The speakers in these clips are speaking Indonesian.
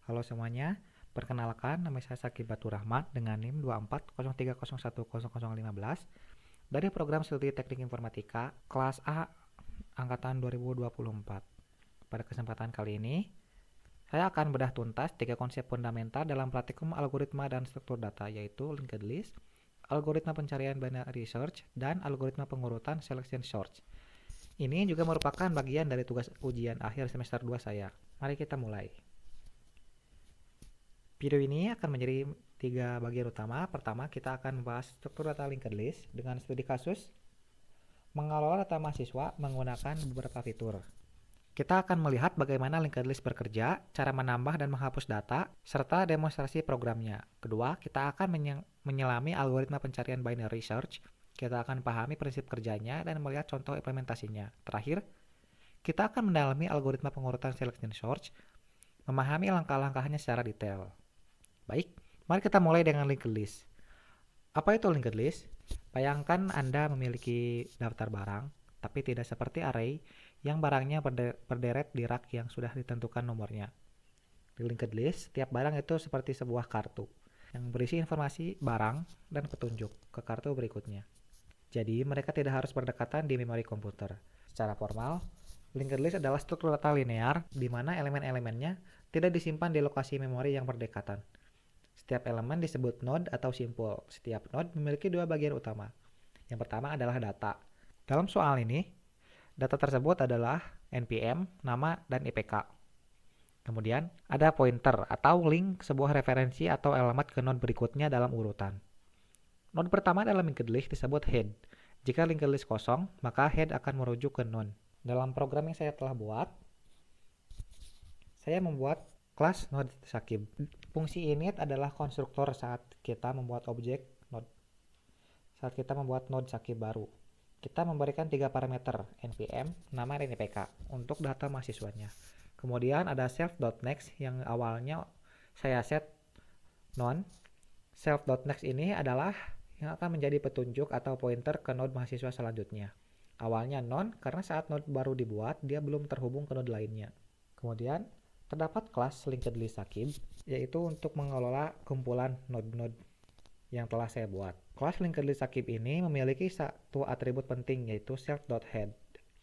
Halo semuanya, perkenalkan nama saya Sakib Batur Rahmat dengan NIM 2403010015 dari program Studi Teknik Informatika kelas A angkatan 2024. Pada kesempatan kali ini, saya akan bedah tuntas tiga konsep fundamental dalam praktikum algoritma dan struktur data, yaitu linked list, algoritma pencarian binary search, dan algoritma pengurutan selection search. Ini juga merupakan bagian dari tugas ujian akhir semester 2 saya. Mari kita mulai. Video ini akan menjadi tiga bagian utama. Pertama, kita akan membahas struktur data linked list dengan studi kasus mengelola data mahasiswa menggunakan beberapa fitur. Kita akan melihat bagaimana linked list bekerja, cara menambah dan menghapus data, serta demonstrasi programnya. Kedua, kita akan menyelami algoritma pencarian binary search. Kita akan pahami prinsip kerjanya dan melihat contoh implementasinya. Terakhir, kita akan mendalami algoritma pengurutan selection search, memahami langkah-langkahnya secara detail. Baik, mari kita mulai dengan linked list. Apa itu linked list? Bayangkan Anda memiliki daftar barang, tapi tidak seperti array yang barangnya berderet di rak yang sudah ditentukan nomornya. Di linked list, setiap barang itu seperti sebuah kartu yang berisi informasi barang dan petunjuk ke kartu berikutnya. Jadi, mereka tidak harus berdekatan di memori komputer. Secara formal, linked list adalah struktur data linear di mana elemen-elemennya tidak disimpan di lokasi memori yang berdekatan. Setiap elemen disebut node atau simpul. Setiap node memiliki dua bagian utama. Yang pertama adalah data. Dalam soal ini, data tersebut adalah npm, nama, dan IPK. Kemudian, ada pointer atau link sebuah referensi atau alamat ke node berikutnya dalam urutan. Node pertama dalam linked list disebut head. Jika linked list kosong, maka head akan merujuk ke node. Dalam program yang saya telah buat, saya membuat kelas node Sakib. Fungsi init adalah konstruktor saat kita membuat objek node. Saat kita membuat node Sakib baru, kita memberikan tiga parameter, npm, nama, dan IPK untuk data mahasiswanya. Kemudian ada self.next yang awalnya saya set non. Self.next ini adalah yang akan menjadi petunjuk atau pointer ke node mahasiswa selanjutnya. Awalnya non karena saat node baru dibuat, dia belum terhubung ke node lainnya. Kemudian terdapat kelas linked list Sakib, yaitu untuk mengelola kumpulan node-node yang telah saya buat. Kelas linked list Sakib ini memiliki satu atribut penting, yaitu self.head.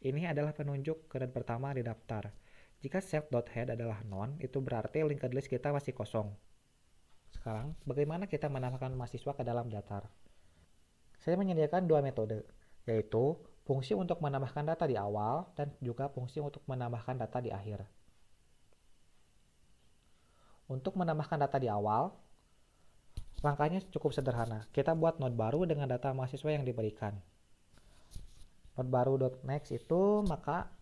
Ini adalah penunjuk ke node pertama di daftar. Jika self.head adalah non, itu berarti linked list kita masih kosong. Sekarang, bagaimana kita menambahkan mahasiswa ke dalam daftar? Saya menyediakan dua metode, yaitu fungsi untuk menambahkan data di awal dan juga fungsi untuk menambahkan data di akhir. Untuk menambahkan data di awal, langkahnya cukup sederhana. Kita buat node baru dengan data mahasiswa yang diberikan. Node baru.next itu maka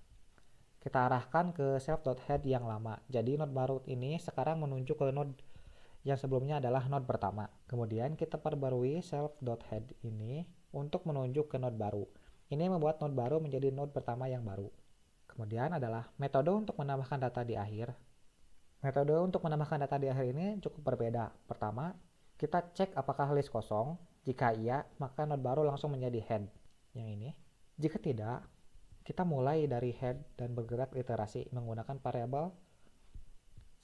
kita arahkan ke self.head yang lama. Jadi node baru ini sekarang menunjuk ke node yang sebelumnya adalah node pertama. Kemudian kita perbarui self.head ini untuk menunjuk ke node baru. Ini membuat node baru menjadi node pertama yang baru. Kemudian adalah metode untuk menambahkan data di akhir. Metode untuk menambahkan data di akhir ini cukup berbeda. Pertama, kita cek apakah list kosong. Jika iya, maka node baru langsung menjadi head. Yang ini. Jika tidak, kita mulai dari head dan bergerak iterasi menggunakan variabel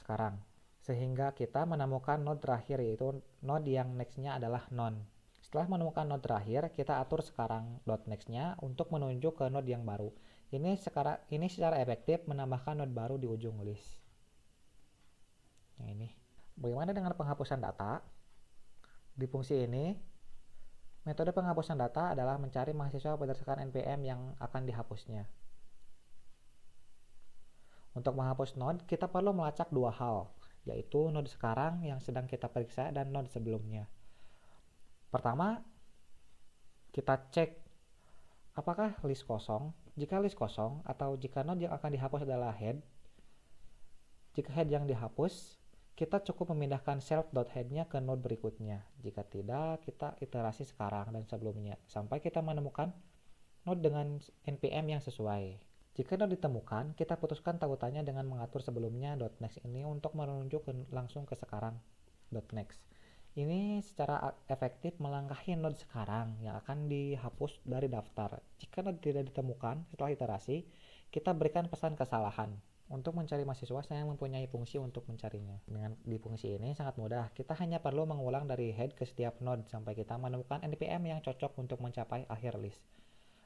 sekarang. Sehingga kita menemukan node terakhir, yaitu node yang next-nya adalah none. Setelah menemukan node terakhir, kita atur sekarang .next-nya untuk menunjuk ke node yang baru. Ini secara efektif menambahkan node baru di ujung list. Yang ini. Bagaimana dengan penghapusan data? Di fungsi ini, metode penghapusan data adalah mencari mahasiswa berdasarkan npm yang akan dihapusnya. Untuk menghapus node, kita perlu melacak dua hal, yaitu node sekarang yang sedang kita periksa dan node sebelumnya. Pertama, kita cek apakah list kosong. Jika list kosong atau jika node yang akan dihapus adalah head, jika head yang dihapus, kita cukup memindahkan self.head-nya ke node berikutnya. Jika tidak, kita iterasi sekarang dan sebelumnya sampai kita menemukan node dengan npm yang sesuai. Jika node ditemukan, kita putuskan tautannya dengan mengatur sebelumnya .next ini untuk menunjuk langsung ke sekarang .next. Ini secara efektif melangkahi node sekarang yang akan dihapus dari daftar. Jika node tidak ditemukan setelah iterasi, kita berikan pesan kesalahan. Untuk mencari mahasiswa, saya mempunyai fungsi untuk mencarinya. Di fungsi ini sangat mudah. Kita hanya perlu mengulang dari head ke setiap node sampai kita menemukan NPM yang cocok untuk mencapai akhir list.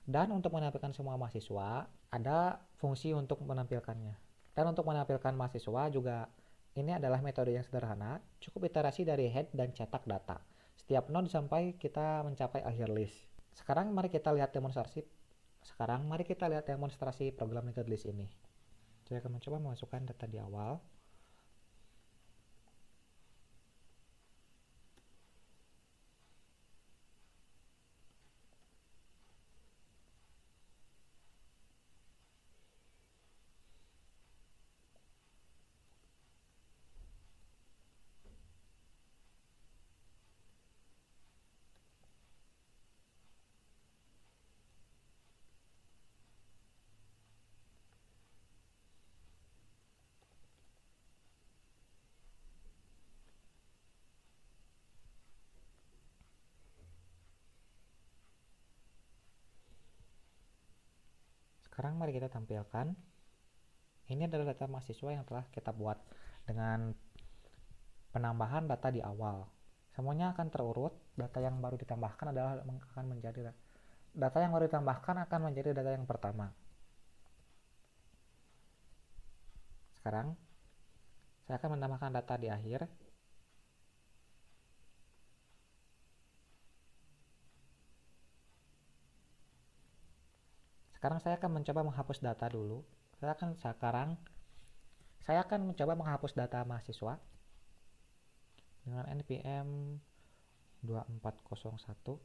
Dan untuk menampilkan semua mahasiswa, ada fungsi untuk menampilkannya. Dan untuk menampilkan mahasiswa juga, ini adalah metode yang sederhana, cukup iterasi dari head dan cetak data setiap node sampai kita mencapai akhir list. Sekarang mari kita lihat demonstrasi program linked list ini. Saya akan mencoba memasukkan data di awal. Sekarang mari kita tampilkan. Ini adalah data mahasiswa yang telah kita buat dengan penambahan data di awal. Semuanya akan terurut. Data yang baru ditambahkan akan menjadi data yang pertama. Sekarang saya akan menambahkan data di akhir. Sekarang saya akan mencoba menghapus data dulu. Saya akan mencoba menghapus data mahasiswa dengan npm 2401.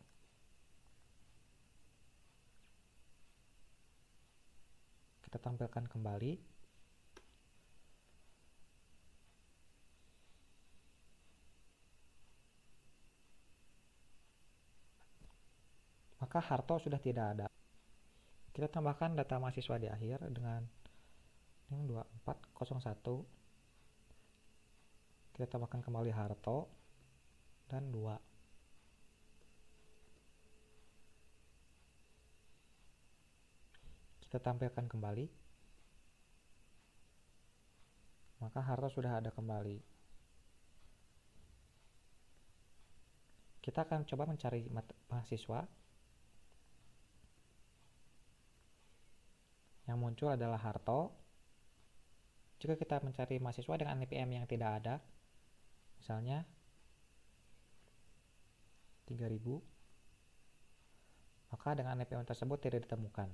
Kita tampilkan kembali. Maka Harto sudah tidak ada. Kita tambahkan data mahasiswa di akhir dengan 2401. Kita tambahkan kembali Harto dan 2. Kita tampilkan kembali. Maka Harto sudah ada kembali. Kita akan coba mencari mahasiswa. Yang muncul adalah Harto. Jika kita mencari mahasiswa dengan NPM yang tidak ada, misalnya 3000, maka dengan NPM tersebut tidak ditemukan.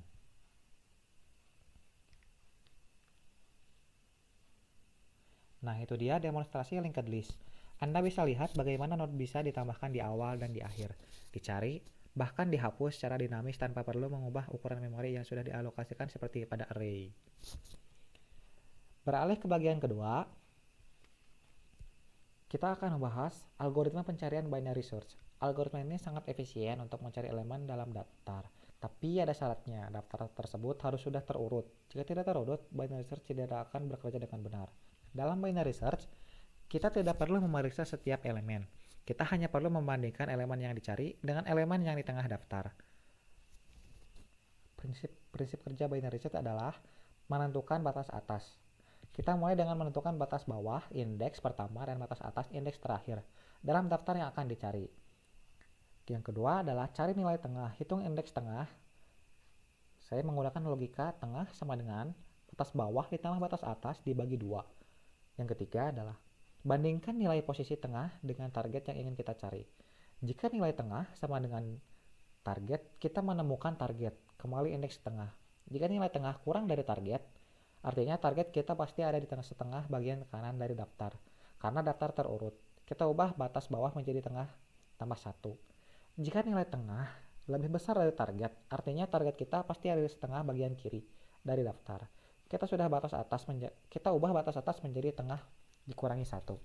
Nah, itu dia demonstrasi linked list. Anda bisa lihat bagaimana node bisa ditambahkan di awal dan di akhir, dicari, bahkan dihapus secara dinamis tanpa perlu mengubah ukuran memori yang sudah dialokasikan seperti pada array. Beralih ke bagian kedua, kita akan membahas algoritma pencarian binary search. Algoritma ini sangat efisien untuk mencari elemen dalam daftar. Tapi ada syaratnya, daftar tersebut harus sudah terurut. Jika tidak terurut, binary search tidak akan bekerja dengan benar. Dalam binary search, kita tidak perlu memeriksa setiap elemen. Kita hanya perlu membandingkan elemen yang dicari dengan elemen yang di tengah daftar. Prinsip kerja binary search adalah menentukan batas atas. Kita mulai dengan menentukan batas bawah, indeks pertama, dan batas atas, indeks terakhir, dalam daftar yang akan dicari. Yang kedua adalah cari nilai tengah, hitung indeks tengah. Saya menggunakan logika tengah sama dengan batas bawah ditambah batas atas dibagi 2. Yang ketiga adalah bandingkan nilai posisi tengah dengan target yang ingin kita cari. Jika nilai tengah sama dengan target, kita menemukan target, kembali indeks tengah. Jika nilai tengah kurang dari target, artinya target kita pasti ada di tengah setengah bagian kanan dari daftar. Karena daftar terurut, kita ubah batas bawah menjadi tengah tambah 1. Jika nilai tengah lebih besar dari target, artinya target kita pasti ada di setengah bagian kiri dari daftar. Kita ubah batas atas menjadi tengah dikurangi 1.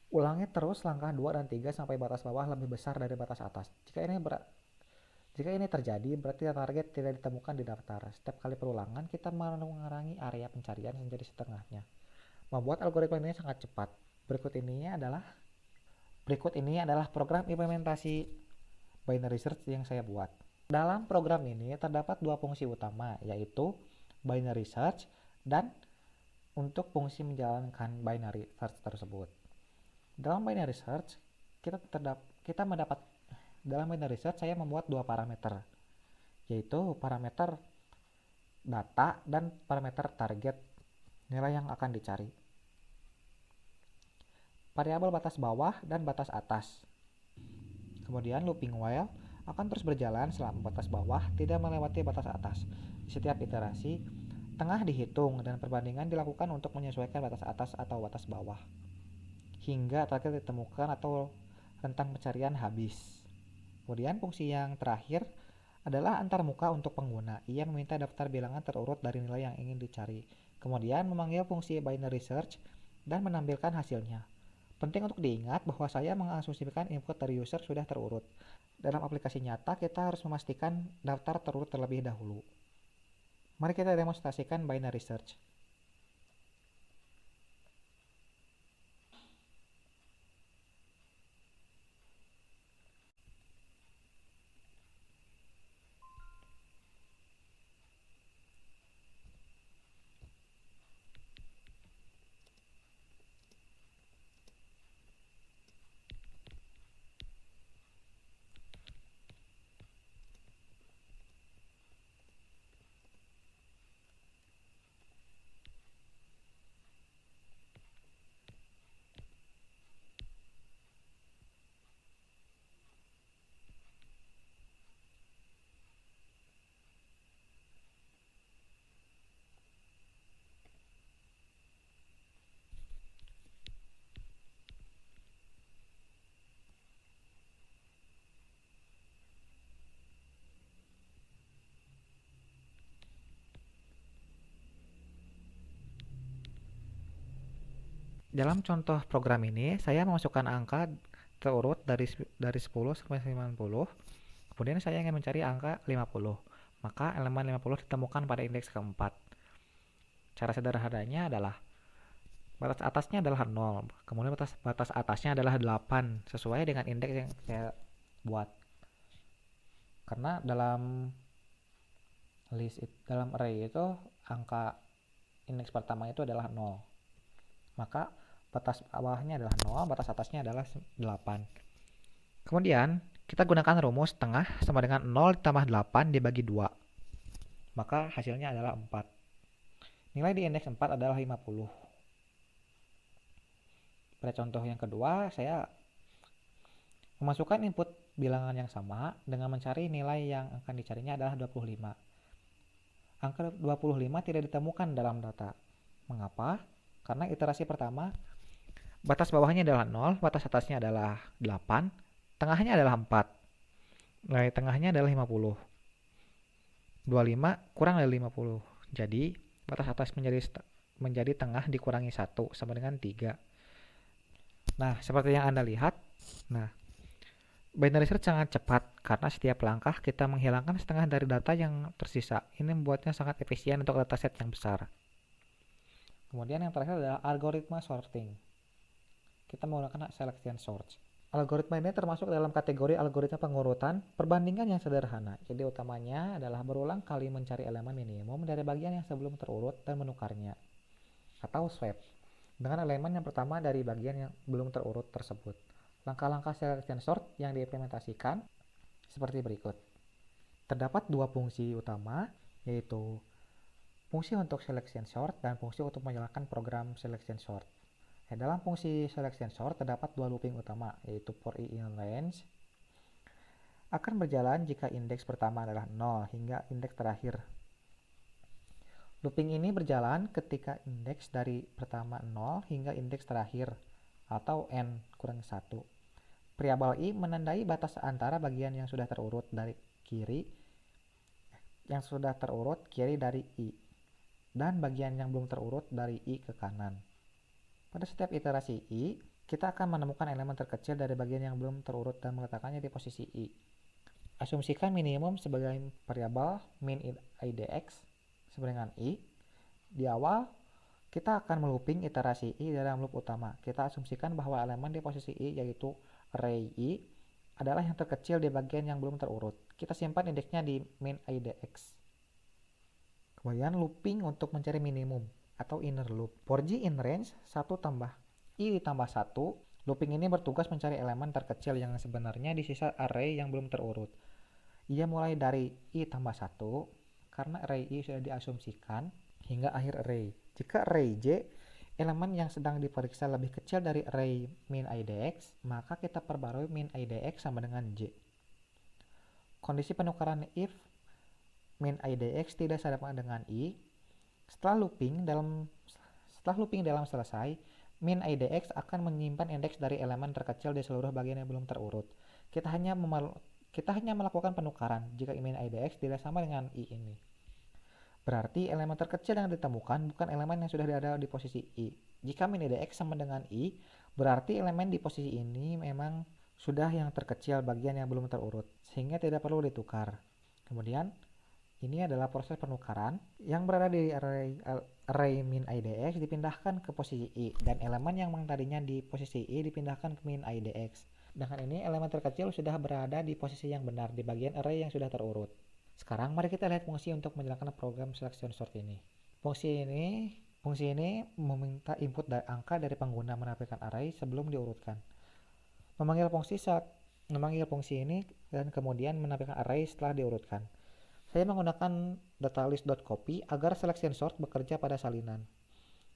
Ulangi terus langkah 2 dan 3 sampai batas bawah lebih besar dari batas atas. Jika ini terjadi, berarti target tidak ditemukan di daftar. Setiap kali perulangan, kita mengurangi area pencarian menjadi setengahnya. Membuat algoritma ini sangat cepat. Berikut ini adalah program implementasi binary search yang saya buat. Dalam program ini terdapat 2 fungsi utama, yaitu binary search, dan untuk fungsi menjalankan binary search tersebut. Dalam binary search, kita mendapat dalam binary search saya membuat dua parameter, yaitu parameter data dan parameter target nilai yang akan dicari. Variabel batas bawah dan batas atas. Kemudian looping while akan terus berjalan selama batas bawah tidak melewati batas atas. Di setiap iterasi, tengah dihitung dan perbandingan dilakukan untuk menyesuaikan batas atas atau batas bawah hingga target ditemukan atau rentang pencarian habis. Kemudian fungsi yang terakhir adalah antarmuka untuk pengguna. Ia meminta daftar bilangan terurut dari nilai yang ingin dicari. Kemudian memanggil fungsi binary search dan menampilkan hasilnya. Penting untuk diingat bahwa saya mengasumsikan input dari user sudah terurut. Dalam aplikasi nyata, kita harus memastikan daftar terurut terlebih dahulu. Mari kita demonstrasikan binary search. Dalam contoh program ini, saya memasukkan angka terurut dari 10 sampai 90. Kemudian saya ingin mencari angka 50. Maka elemen 50 ditemukan pada indeks keempat. Cara sederhananya adalah batas atasnya adalah 0, kemudian batas atasnya adalah 8 sesuai dengan indeks yang saya buat. Karena dalam array itu angka indeks pertama itu adalah 0. Maka batas bawahnya adalah 0, batas atasnya adalah 8. Kemudian kita gunakan rumus tengah sama dengan 0 ditambah 8 dibagi 2. Maka hasilnya adalah 4. Nilai di indeks 4 adalah 50. Pada contoh yang kedua, saya memasukkan input bilangan yang sama dengan mencari nilai yang akan dicarinya adalah 25. Angka 25 tidak ditemukan dalam data. Mengapa? Karena iterasi pertama, batas bawahnya adalah 0, batas atasnya adalah 8, tengahnya adalah 4. Nilai tengahnya adalah 50. 25 kurang dari 50. Jadi, batas atas menjadi tengah dikurangi 1 sama dengan 3. Nah, seperti yang Anda lihat, binary search sangat cepat karena setiap langkah kita menghilangkan setengah dari data yang tersisa. Ini membuatnya sangat efisien untuk dataset yang besar. Kemudian yang terakhir adalah algoritma sorting. Kita menggunakan selection sort. Algoritma ini termasuk dalam kategori algoritma pengurutan perbandingan yang sederhana. Jadi utamanya adalah berulang kali mencari elemen minimum dari bagian yang sebelum terurut dan menukarnya, atau swap, dengan elemen yang pertama dari bagian yang belum terurut tersebut. Langkah-langkah selection sort yang diimplementasikan seperti berikut. Terdapat dua fungsi utama, yaitu fungsi untuk selection sort dan fungsi untuk menjalankan program selection sort. Dalam fungsi selection sort terdapat dua looping utama, yaitu for i in range akan berjalan jika indeks pertama adalah 0 hingga indeks terakhir. Looping ini berjalan ketika indeks dari pertama 0 hingga indeks terakhir atau n kurang 1. Variabel i menandai batas antara bagian yang sudah terurut kiri dari i dan bagian yang belum terurut dari i ke kanan. Pada setiap iterasi i, kita akan menemukan elemen terkecil dari bagian yang belum terurut dan meletakkannya di posisi i. Asumsikan minimum sebagai variabel min idx sama dengan i. Di awal, kita akan melooping iterasi i dalam loop utama. Kita asumsikan bahwa elemen di posisi i, yaitu array i, adalah yang terkecil di bagian yang belum terurut. Kita simpan indeksnya di min idx. Kemudian looping untuk mencari minimum atau inner loop. For j in range 1 tambah i ditambah 1, looping ini bertugas mencari elemen terkecil yang sebenarnya di sisa array yang belum terurut. Ia mulai dari i tambah 1 karena array i sudah diasumsikan hingga akhir array. Jika array j elemen yang sedang diperiksa lebih kecil dari array min idx, maka kita perbarui min idx sama dengan j. Kondisi penukaran if min idx tidak sama dengan i. Setelah looping dalam selesai, min idx akan menyimpan indeks dari elemen terkecil di seluruh bagian yang belum terurut. Kita hanya melakukan penukaran jika min idx tidak sama dengan i ini. Berarti elemen terkecil yang ditemukan bukan elemen yang sudah ada di posisi i. Jika min idx sama dengan i, berarti elemen di posisi ini memang sudah yang terkecil bagian yang belum terurut, sehingga tidak perlu ditukar. Kemudian, ini adalah proses penukaran yang berada di array min idx dipindahkan ke posisi i, dan elemen yang tadinya di posisi i dipindahkan ke min idx. Dengan ini, elemen terkecil sudah berada di posisi yang benar di bagian array yang sudah terurut. Sekarang mari kita lihat fungsi untuk menjalankan program selection sort ini. Fungsi ini meminta input angka dari pengguna menampilkan array sebelum diurutkan. Memanggil fungsi ini dan kemudian menampilkan array setelah diurutkan. Saya menggunakan datalist.copy agar selection sort bekerja pada salinan,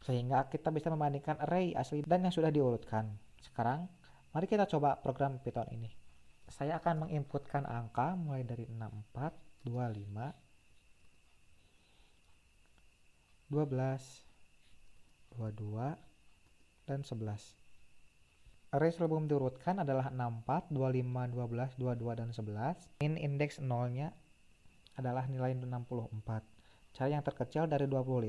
sehingga kita bisa membandingkan array asli dan yang sudah diurutkan. Sekarang, mari kita coba program Python ini. Saya akan menginputkan angka mulai dari 64, 25, 12, 22, dan 11. Array sebelum diurutkan adalah 64, 25, 12, 22, dan 11. Min indeks 0-nya adalah nilai 64. Cara yang terkecil dari 25,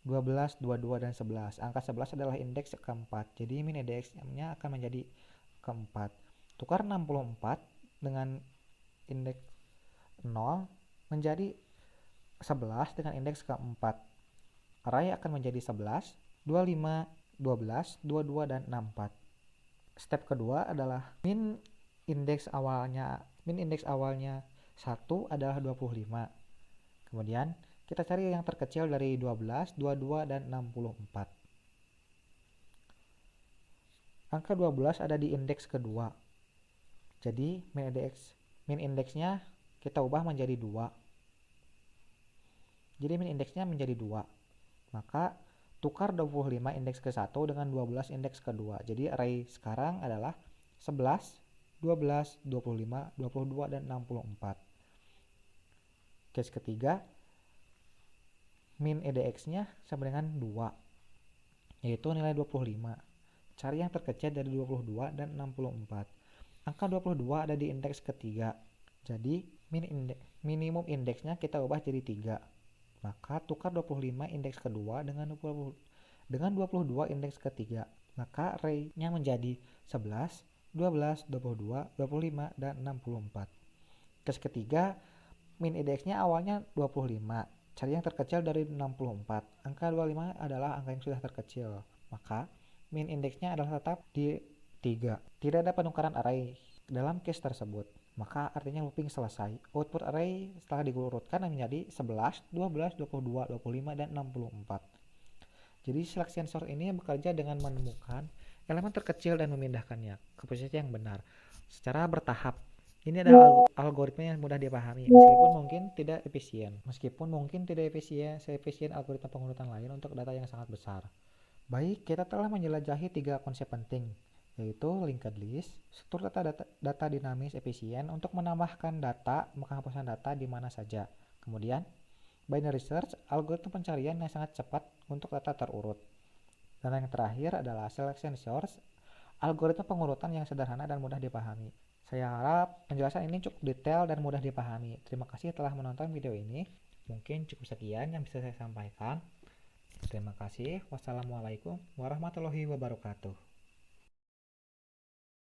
12, 22, dan 11. Angka 11 adalah indeks keempat. Jadi min indeks-nya akan menjadi keempat. Tukar 64 dengan indeks 0 menjadi 11 dengan indeks keempat. Array akan menjadi 11, 25, 12, 22, dan 64. Step kedua adalah min indeks awalnya 1 adalah 25. Kemudian kita cari yang terkecil dari 12, 22, dan 64. Angka 12 ada di indeks kedua. Jadi min indeksnya kita ubah menjadi 2. Jadi min indeksnya menjadi 2. Maka tukar 25 indeks ke-1 dengan 12 indeks ke-2. Jadi array sekarang adalah 11, 12, 25, 22, dan 64. Case ketiga, min edx-nya sama dengan 2, yaitu nilai 25. Cari yang terkecil dari 22 dan 64. Angka 22 ada di indeks ketiga. Jadi minimum indeksnya kita ubah jadi 3. Maka tukar 25 indeks kedua dengan 22 indeks ketiga. Maka array-nya menjadi 11, 12, 22, 25, dan 64. Case ketiga, min indeksnya awalnya 25. Cari yang terkecil dari 64. Angka 25 adalah angka yang sudah terkecil. Maka min indeksnya adalah tetap di 3. Tidak ada penukaran array dalam case tersebut. Maka artinya looping selesai. Output array setelah diurutkan menjadi 11, 12, 22, 25, dan 64. Jadi selection sort ini bekerja dengan menemukan elemen terkecil dan memindahkannya ke posisi yang benar secara bertahap. Ini adalah algoritma yang mudah dipahami meskipun mungkin tidak efisien algoritma pengurutan lain untuk data yang sangat besar. Baik, kita telah menjelajahi 3 konsep penting, yaitu linked list, struktur data dinamis efisien untuk menambahkan data, menghapuskan data di mana saja. Kemudian, binary search, algoritma pencarian yang sangat cepat untuk data terurut. Dan yang terakhir adalah selection sort, algoritma pengurutan yang sederhana dan mudah dipahami. Saya harap penjelasan ini cukup detail dan mudah dipahami. Terima kasih telah menonton video ini. Mungkin cukup sekian yang bisa saya sampaikan. Terima kasih. Wassalamualaikum warahmatullahi wabarakatuh.